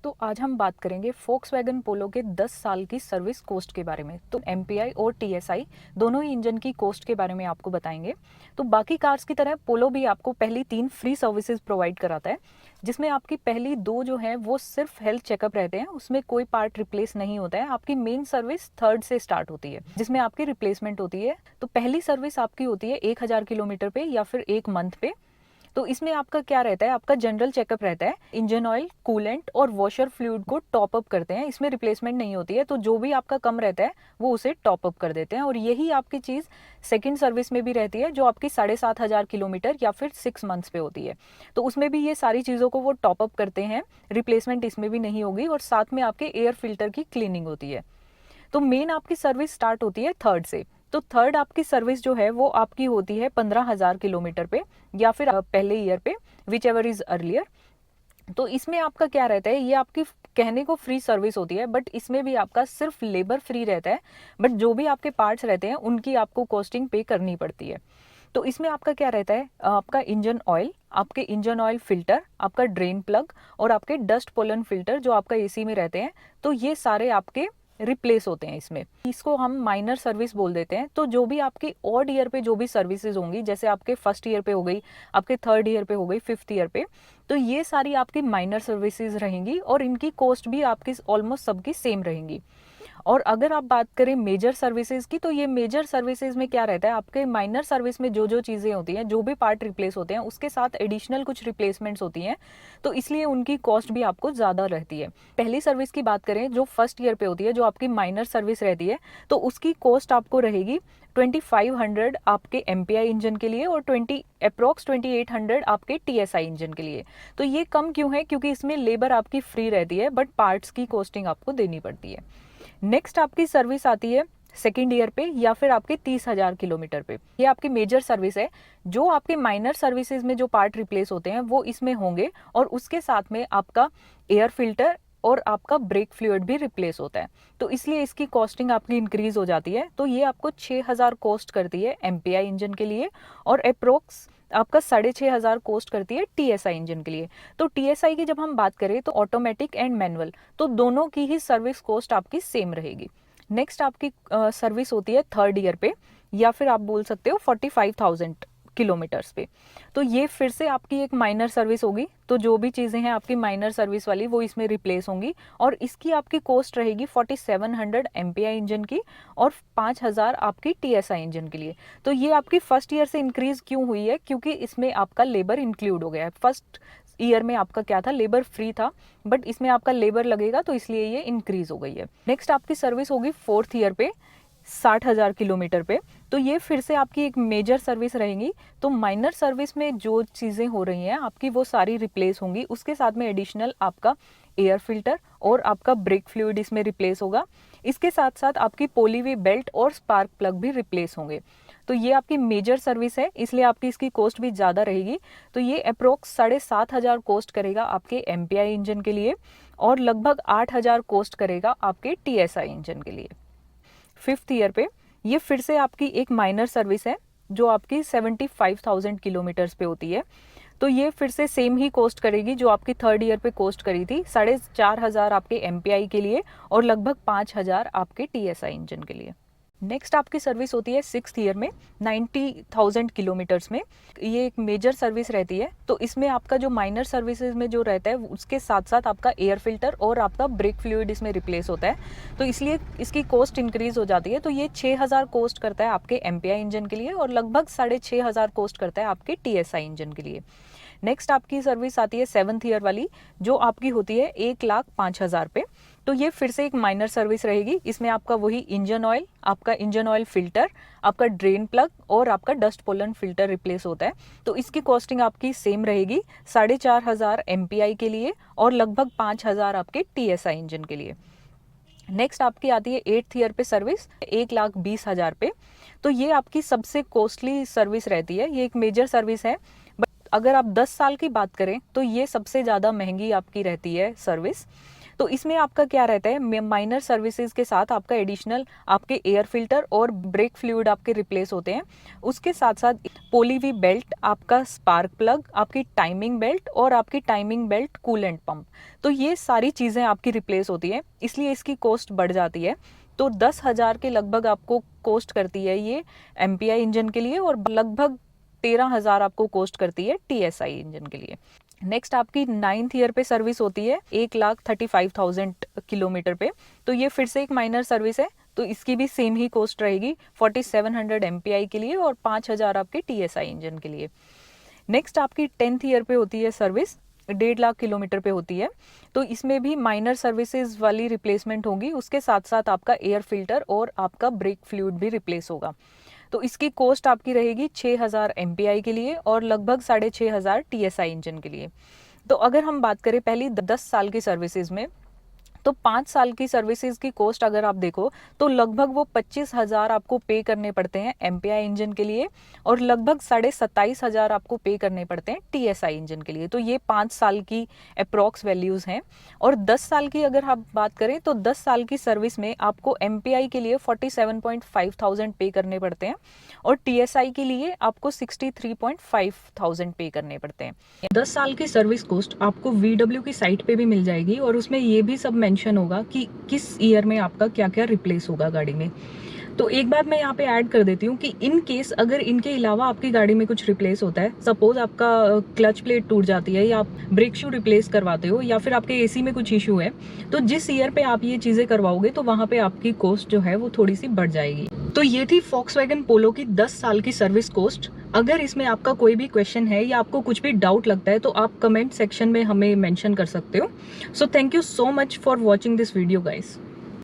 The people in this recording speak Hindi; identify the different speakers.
Speaker 1: तो आज हम बात करेंगे फोक्सवैगन पोलो के 10 साल की सर्विस कोस्ट के बारे में। तो एमपीआई और टीएसआई दोनों ही इंजन की कोस्ट के बारे में आपको बताएंगे। तो बाकी कार्स की तरह पोलो भी आपको पहली 3 फ्री सर्विसेज प्रोवाइड कराता है, जिसमें आपकी पहली 2 जो हैं वो सिर्फ हेल्थ चेकअप रहते हैं, उसमें कोई पार्ट रिप्लेस नहीं होता है। आपकी मेन सर्विस 3rd से स्टार्ट होती है, जिसमें आपकी रिप्लेसमेंट होती है। तो पहली सर्विस आपकी होती है 1000 किलोमीटर पे या फिर 1 मंथ पे। तो इसमें आपका क्या रहता है, आपका जनरल चेकअप रहता है। इंजन ऑयल, कूलेंट और वॉशर फ्लूइड को टॉप अप करते हैं, इसमें रिप्लेसमेंट नहीं होती है। तो जो भी आपका कम रहता है वो उसे टॉप अप कर देते हैं। और यही आपकी चीज़ सेकंड सर्विस में भी रहती है, जो आपकी 7500 किलोमीटर या फिर 6 मंथ्स पे होती है। तो उसमें भी ये सारी चीज़ों को वो टॉप अप करते हैं, रिप्लेसमेंट इसमें भी नहीं होगी। और साथ में आपके एयर फिल्टर की क्लीनिंग होती है। तो मेन आपकी सर्विस स्टार्ट होती है 3rd से। तो 3rd आपकी सर्विस जो है वो आपकी होती है 15,000 किलोमीटर पे या फिर पहले ईयर पे, विच एवर इज अर्लियर। तो इसमें आपका क्या रहता है, ये आपकी कहने को फ्री सर्विस होती है, बट इसमें भी आपका सिर्फ लेबर फ्री रहता है। बट जो भी आपके पार्ट्स रहते हैं उनकी आपको कॉस्टिंग पे करनी पड़ती है। तो इसमें आपका क्या रहता है, आपका इंजन ऑयल, आपके इंजन ऑयल फिल्टर, आपका ड्रेन प्लग और आपके डस्ट पोलन फिल्टर जो आपका एसी में रहते हैं, तो ये सारे आपके रिप्लेस होते हैं। इसमें इसको हम माइनर सर्विस बोल देते हैं। तो जो भी आपकी ऑड ईयर पे जो भी सर्विसेज होंगी, जैसे आपके 1st ईयर पे हो गई, आपके 3rd ईयर पे हो गई, 5th ईयर पे, तो ये सारी आपकी माइनर सर्विसेज रहेंगी और इनकी कॉस्ट भी आपकी ऑलमोस्ट सबकी सेम रहेंगी। और अगर आप बात करें मेजर सर्विसेज की, तो ये मेजर सर्विसेज में क्या रहता है, आपके माइनर सर्विस में जो जो चीज़ें होती हैं, जो भी पार्ट रिप्लेस होते हैं, उसके साथ एडिशनल कुछ रिप्लेसमेंट्स होती हैं, तो इसलिए उनकी कॉस्ट भी आपको ज़्यादा रहती है। पहली सर्विस की बात करें जो 1st ईयर पे होती है, जो आपकी माइनर सर्विस रहती है, तो उसकी कॉस्ट आपको रहेगी 2500 आपके एमपीआई इंजन के लिए और 2800 आपके टीएसआई इंजन के लिए। तो ये कम क्यों है, क्योंकि इसमें लेबर आपकी फ्री रहती है, बट पार्ट्स की कॉस्टिंग आपको देनी पड़ती है। नेक्स्ट आपकी सर्विस आती है 2nd ईयर पे या फिर आपके 30,000 किलोमीटर पे। ये आपकी मेजर सर्विस है। जो आपके माइनर सर्विसेज में जो पार्ट रिप्लेस होते हैं वो इसमें होंगे, और उसके साथ में आपका एयर फिल्टर और आपका ब्रेक फ्लूइड भी रिप्लेस होता है। तो इसलिए इसकी कॉस्टिंग आपकी इंक्रीज हो जाती है। तो ये आपको 6000 कॉस्ट करती है एमपीआई इंजन के लिए, और अप्रोक्स आपका 6500 कॉस्ट करती है टीएसआई इंजन के लिए। तो टीएसआई की जब हम बात करें तो ऑटोमेटिक एंड मैनुअल, तो दोनों की ही सर्विस कॉस्ट आपकी सेम रहेगी। नेक्स्ट आपकी सर्विस होती है 3rd ईयर पे, या फिर आप बोल सकते हो 45,000 किलोमीटर्स पे। तो ये फिर से आपकी एक माइनर सर्विस होगी। तो जो भी चीज़ें हैं आपकी माइनर सर्विस वाली वो इसमें रिप्लेस होंगी, और इसकी आपकी कॉस्ट रहेगी 4700 एमपीआई इंजन की और 5000 आपकी टीएसआई इंजन के लिए। तो ये आपकी 1st ईयर से इंक्रीज क्यों हुई है, क्योंकि इसमें आपका लेबर इंक्लूड हो गया है। 1st ईयर में आपका क्या था, लेबर फ्री था, बट इसमें आपका लेबर लगेगा, तो इसलिए ये इंक्रीज हो गई है। नेक्स्ट आपकी सर्विस होगी 4th ईयर पे 60,000 किलोमीटर पे। तो ये फिर से आपकी एक मेजर सर्विस रहेगी। तो माइनर सर्विस में जो चीज़ें हो रही हैं आपकी वो सारी रिप्लेस होंगी, उसके साथ में एडिशनल आपका एयर फिल्टर और आपका ब्रेक फ्लूइड इसमें रिप्लेस होगा। इसके साथ साथ आपकी पोलीवी बेल्ट और स्पार्क प्लग भी रिप्लेस होंगे। तो ये आपकी मेजर सर्विस है, इसलिए आपकी इसकी कॉस्ट भी ज़्यादा रहेगी। तो ये अप्रोक्स 7500 कॉस्ट करेगा आपके एमपीआई इंजन के लिए, और लगभग 8000 कॉस्ट करेगा आपके टीएसआई इंजन के लिए। 5th ईयर पे ये फिर से आपकी एक माइनर सर्विस है, जो आपकी 75,000 किलोमीटर्स पे होती है। तो ये फिर से सेम ही कॉस्ट करेगी जो आपकी 3rd ईयर पे कॉस्ट करी थी, 4500 आपके एमपीआई के लिए और लगभग 5000 आपके टीएसआई इंजन के लिए। नेक्स्ट आपकी सर्विस होती है 6th ईयर में 90,000 किलोमीटर्स में। ये एक मेजर सर्विस रहती है। तो इसमें आपका जो माइनर सर्विसेज में जो रहता है उसके साथ साथ आपका एयर फिल्टर और आपका ब्रेक फ्लूइड इसमें रिप्लेस होता है। तो इसलिए इसकी कॉस्ट इंक्रीज हो जाती है। तो ये 6000 कॉस्ट करता है आपके एमपीआई इंजन के लिए, और लगभग 6500 कॉस्ट करता है आपके टीएसआई इंजन के लिए। नेक्स्ट आपकी सर्विस आती है 7th ईयर वाली, जो आपकी होती है 1,05,000 पे। तो ये फिर से एक माइनर सर्विस रहेगी। इसमें आपका वही इंजन ऑयल, आपका इंजन ऑयल फिल्टर, आपका ड्रेन प्लग और आपका डस्ट पोलन फिल्टर रिप्लेस होता है। तो इसकी कॉस्टिंग आपकी सेम रहेगी, 4500 एमपीआई के लिए और लगभग 5000 आपके टीएसआई इंजन के लिए। नेक्स्ट आपकी आती है 8th ईयर पे सर्विस 1,20,000 पे। तो ये आपकी सबसे कॉस्टली सर्विस रहती है, ये एक मेजर सर्विस है। अगर आप 10 साल की बात करें तो ये सबसे ज़्यादा महंगी आपकी रहती है सर्विस। तो इसमें आपका क्या रहता है, माइनर सर्विसेज के साथ आपका एडिशनल आपके एयर फिल्टर और ब्रेक फ्लूइड आपके रिप्लेस होते हैं। उसके साथ साथ पोलीवी बेल्ट, आपका स्पार्क प्लग, आपकी टाइमिंग बेल्ट और आपकी टाइमिंग बेल्ट कूलेंट पंप, तो ये सारी चीज़ें आपकी रिप्लेस होती है, इसलिए इसकी कॉस्ट बढ़ जाती है। तो 10,000 के लगभग आपको कॉस्ट करती है ये MPI इंजन के लिए, और लगभग 13,000 आपको कॉस्ट करती है TSI इंजन के लिए। नेक्स्ट आपकी 9th ईयर पे सर्विस होती है 1,35,000 किलोमीटर पे, तो ये फिर से एक माइनर सर्विस है, तो इसकी भी सेम ही कॉस्ट रहेगी 4700 MPI के लिए और 5,000 आपके TSI इंजन के लिए। नेक्स्ट आपकी 10th ईयर पे होती है सर्विस, 1.5 लाख किलोमीटर पे होती है, तो इसमें भी माइनर सर्विसेज वाली रिप्लेसमेंट होगी, उसके साथ साथ आपका एयर फिल्टर और आपका ब्रेक फ्लूइड भी रिप्लेस होगा। तो इसकी कॉस्ट आपकी रहेगी 6,000 MPI के लिए और लगभग 6,500 TSI इंजन के लिए। तो अगर हम बात करें पहली 10 साल की सर्विसेज में, तो 5 साल की सर्विसेज की कॉस्ट अगर आप देखो तो लगभग वो 25,000 आपको पे करने पड़ते हैं MPI इंजन के लिए, और लगभग 27,500 आपको पे करने पड़ते हैं TSI इंजन के लिए। तो ये 5 साल की अप्रॉक्स वैल्यूज़ हैं। और 10 साल की अगर आप बात करें तो 10 साल की सर्विस में आपको MPI के लिए 47,500 पे करने पड़ते हैं और TSI के लिए आपको 63,500 पे करने पड़ते हैं। 10 साल की सर्विस कॉस्ट आपको VW की साइट पे भी मिल जाएगी, और उसमें ये भी सब मेंशन होगा कि किस ईयर में आपका क्या क्या रिप्लेस होगा गाड़ी में। तो एक बात मैं यहाँ पे ऐड कर देती हूँ कि इन केस अगर इनके अलावा आपकी गाड़ी में कुछ रिप्लेस होता है, सपोज आपका क्लच प्लेट टूट जाती है या आप ब्रेक शू रिप्लेस करवाते हो या फिर आपके AC में कुछ इशू है, तो जिस ईयर पे आप ये चीज़ें करवाओगे तो वहाँ पे आपकी कॉस्ट जो है वो थोड़ी सी बढ़ जाएगी। तो ये थी Volkswagen पोलो की 10 साल की सर्विस कॉस्ट। अगर इसमें आपका कोई भी क्वेश्चन है या आपको कुछ भी डाउट लगता है तो आप कमेंट सेक्शन में हमें मेंशन कर सकते हो। So thank you so much for watching this video guys.